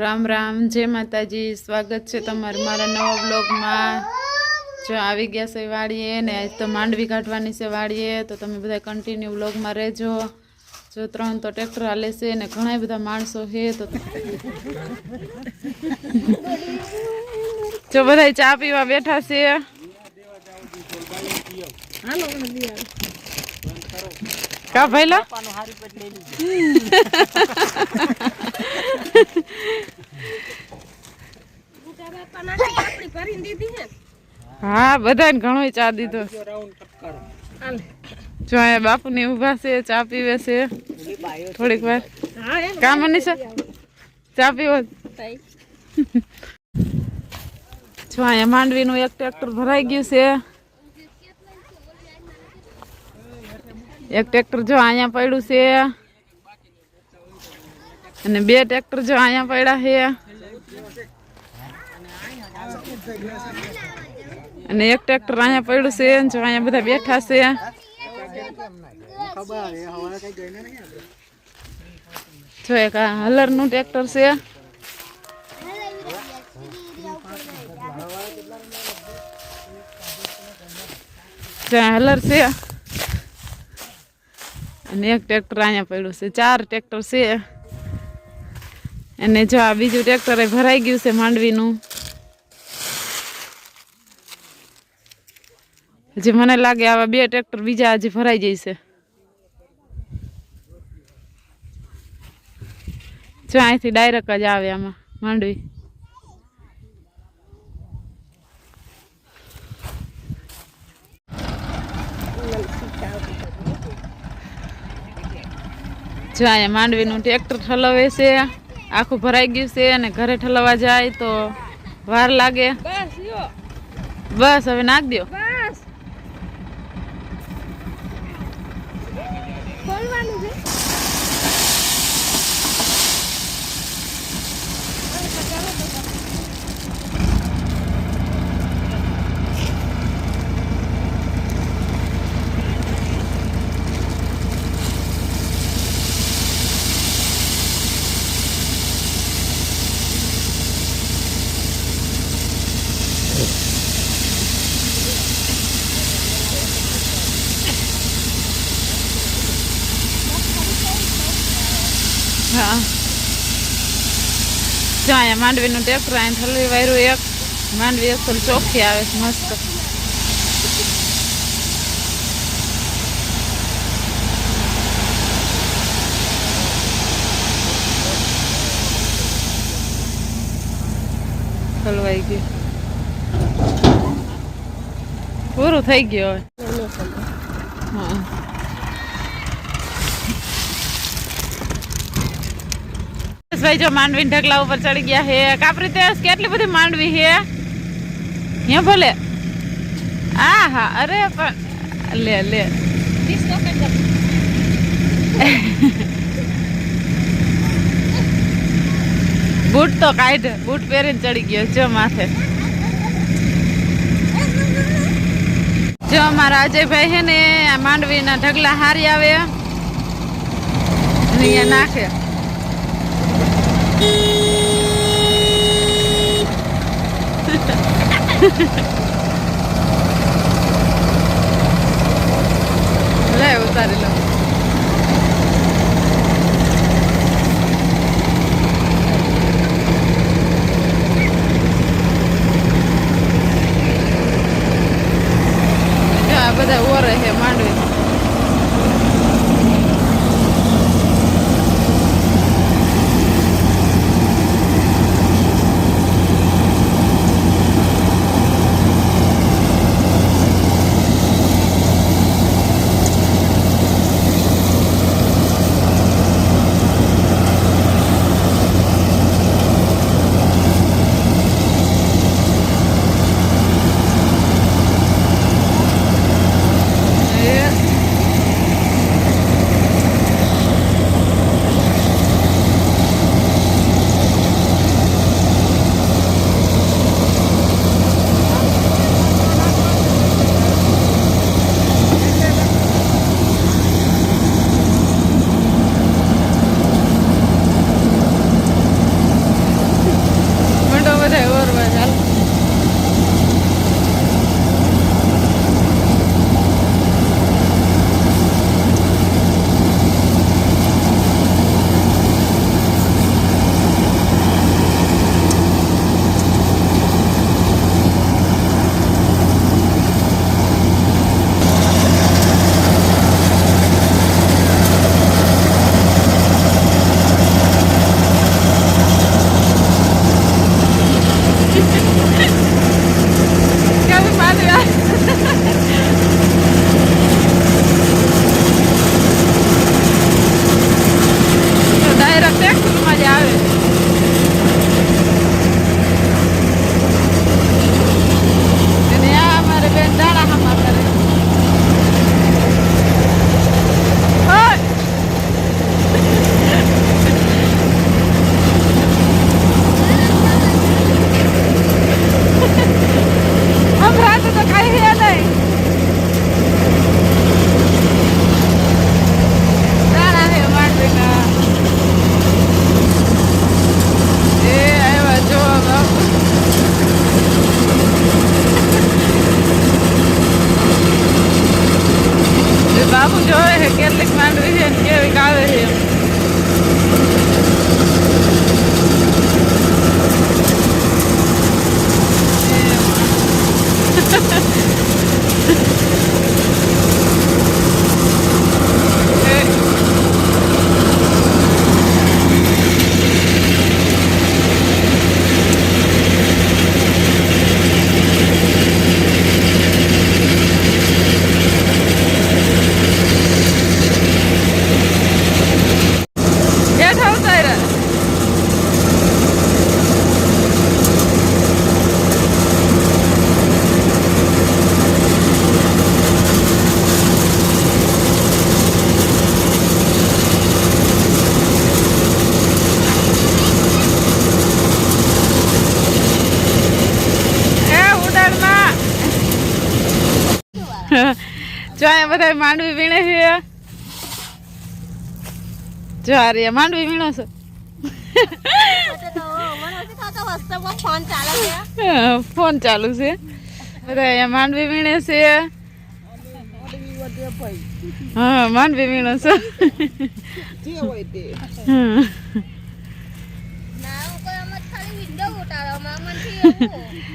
રામ રામ, જય માતાજી। સ્વાગત છે તમારું મારા નવા બ્લોગમાં। જો આવી ગયા છે વાડીએ ને આજ તો માંડવી કાઢવાની છે વાડીએ, તો તમે બધા કન્ટિન્યુ બ્લોગમાં રહેજો। જો 3 તો ટ્રેક્ટર હાલે છે ને ઘણા બધા માણસો છે, તો જો બધા ચા પીવા બેઠા છે। કા ભાઈલા हाँ बधा घणो चा दीधो। जो आ बापू ने उभा से चा पीवे से थोड़ी वार का मनीषा चा पीवो। जो आ मांडवी नु एक ट्रेक्टर भराई गयु से, एक ट्रेक्टर जो अँ पड़ू से अने 2 ट्रेक्टर जो अँ पड़ा है अने एक ट्रेक्टर अँ पड़ू से जो अँ बधा बैठा से। जो एक हलर नु ट्रेक्टर से, जो हलर से अने एक ट्रेक्टर अँ पड़ू से, 4 ट्रेक्टर से। अने जो आ बीजू ट्रेक्टर भराई गयु से मांडवी नु। हजी मने लागे आवा 2 ट्रेक्टर बीजा हजी भराई जैसे। जो अहींथी डायरेक्ट ज आवे आमां मांडवी। जो अँ मांडवी नु ट्रेक्टर ठलवे से, आखू भराई गयु से अने घरे ठलवा जाए तो वार लागे। बस हवे नाख दो। हाँ जो अँ मांडवी नु ट्रेक्टर अँ ठलवी वायरू एक मांडवी असल चोखी आवे मस्त। ठलवाई गई पूरु थई गयो। हाँ भाई जो मांडवी ढगला ऊपर चढ़ गया है। कापरी तेज केटली बधी मांडवी है यहाँ भले। आ हा अरे पण ले ले बूट तो काट, बूट पहरीने चढ़ी गयो जो माथे। जो हमारा अजय भाई है ने मांडवी ना ढगला हारी आवे अहींया नाखे। ले उतारी लो। બધા ઓરે છે માંડવી। જો અહીંયા બધા માંડવી વીણે છે જો આ રે માંડવી વીણો છો ફોન ચાલુ છે બધા અહીંયા માંડવી વીણે છે હા માંડવી વીણો છો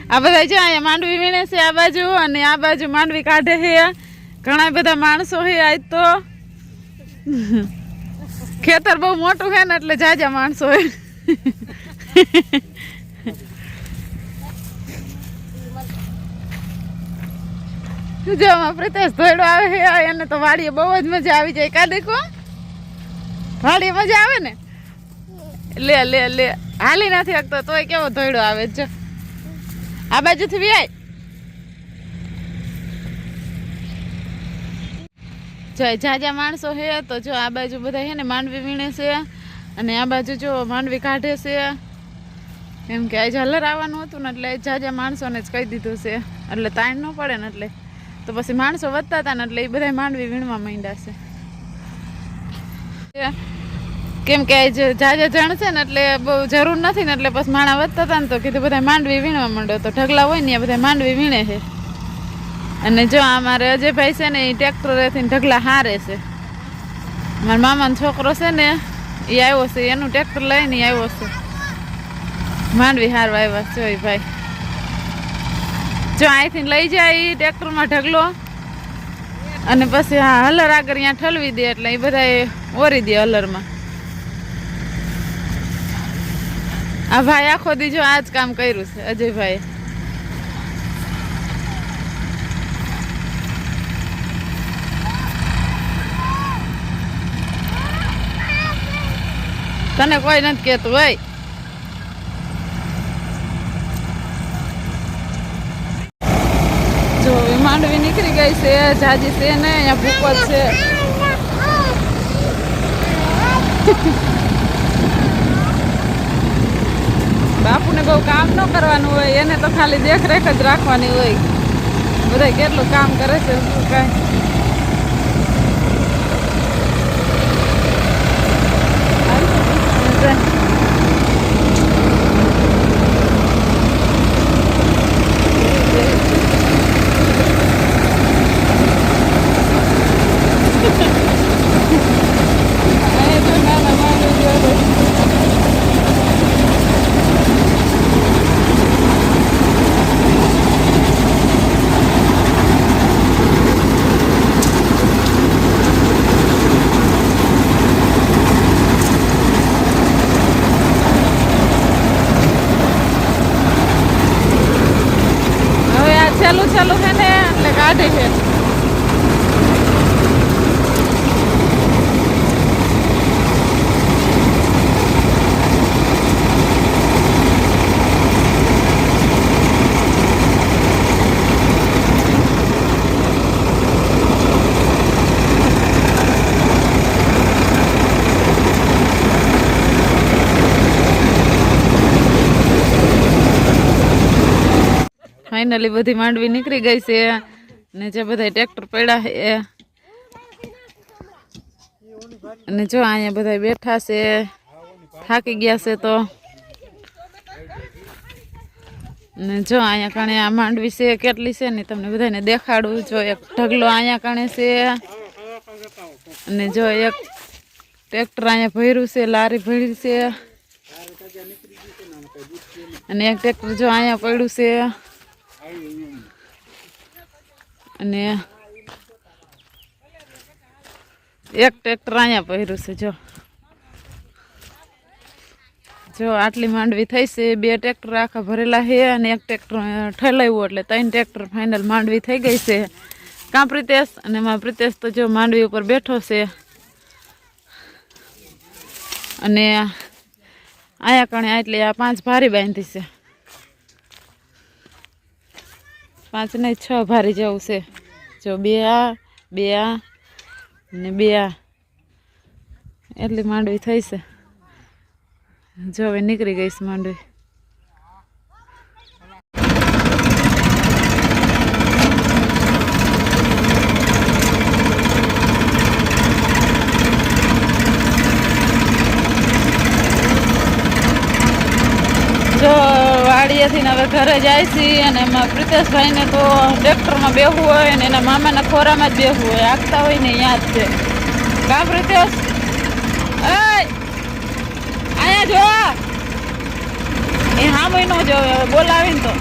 આ બધા જો અહીંયા માંડવી વીણે છે આ બાજુ અને આ બાજુ માંડવી કાઢે છે ઘણા બધા માણસો છે આજ તો ખેતર બહુ મોટું છે ને એટલે જાજા માણસો હે જો પ્રિતેશ ધોયડો આવે છે એને તો વાડીએ બહુ જ મજા આવી જાય કા દેખો વાડીએ મજા આવે ને લે લે લે હાલી નથી શકતો તોય કેવો ધોયડો આવે છે આ બાજુથી બી આય જો જાજા માણસો છે તો જો આ બાજુ બધા છે ને માંડવી વીણે છે અને આ બાજુ જો માંડવી કાઢે છે એમ કે આજે હલર આવવાનું હતું ને એટલે જાજા માણસોને જ કહી દીધું છે એટલે તાણ ન પડે ને એટલે તો પછી માણસો વધતા હતા ને એટલે એ બધા માંડવી વીણવા માંડ્યા છે કેમ કે જાજા જણ છે ને એટલે બહુ જરૂર નથી ને એટલે પછી માણા વધતા હતા ને તો કીધું બધા માંડવી વીણવા માંડ્યો તો ઢગલા હોય ને બધા માંડવી વીણે છે અને જો અમારે અજયભાઈ છે ને એ ટ્રેક્ટરેથી ઢગલા હારે છે મારા મામાનો છોકરો છે ને એ આવ્યો છે એનું ટ્રેક્ટર લઈને આવ્યો છે માંડવી હારવા આવ્યા છે ભાઈ જો અહીંથી લઈ જાય ટ્રેક્ટરમાં ઢગલો અને પછી હા હલર આગળ અહીંયા ઠલવી દે એટલે એ બધા ઓરી દે હલરમાં આ ભાઈ આખો દી જો આ જ કામ કર્યું છે અજયભાઈ તને કોઈ નથી કહેતું ભાઈ જો માંડવી નીકળી ગઈ છે જાજી છે ને અહીંયા ભૂકો છે બાપુને બહુ કામ ન કરવાનું હોય એને તો ખાલી દેખરેખ જ રાખવાની હોય બધા કેટલું કામ કરે છે શું કાંઈ ચાલુ છે ને એટલે કાઢે છે ફાઇનલી બધી માંડવી નીકળી ગઈ છે ને જે બધા ટ્રેક્ટર પડ્યા છે અને જો અહીંયા બધા બેઠા છે થાકી ગયા છે તો ને જો અહીંયા કણે આ માંડવી છે કેટલી છે ને તમને બધાને દેખાડું જો એક ઢગલો અહીંયા કણે છે અને જો એક ટ્રેક્ટર અહીંયા ભર્યું છે લારી ભરી છે અને એક ટ્રેક્ટર જો અહીંયા પડ્યું છે અને એક ટ્રેક્ટર અહીંયા પહેર્યું છે જો આટલી માંડવી થઈ છે બે ટ્રેક્ટર આખા ભરેલા છે અને એક ટ્રેક્ટર ઠલાવ્યું એટલે 3 ટ્રેક્ટર ફાઇનલ માંડવી થઈ ગઈ છે કાં પ્રિતેશ અને મારા પ્રિતેશ તો જો માંડવી ઉપર બેઠો છે અને અહીંયા કણે એટલે આ 5 ભારી બાંધી છે 5 નહીં 6 ભારી જેવું છે જો 2 આ 2 આ ને 2 આ એટલી માંડવી થઈ છે જો હવે નીકળી ગઈ છે માંડવી વાડીએથી હવે ઘરે જાય છે અને એમાં પ્રિતેશભાઈને તો ટ્રેક્ટરમાં બેહવું હોય ને એના મામાના ખોરામાં જ બેહવું હોય, આગતા હોય ને યાદ છે કા પ્રિતેશ? અહીંયા જો એ હા મહિનો જોવે હવે બોલાવીને તો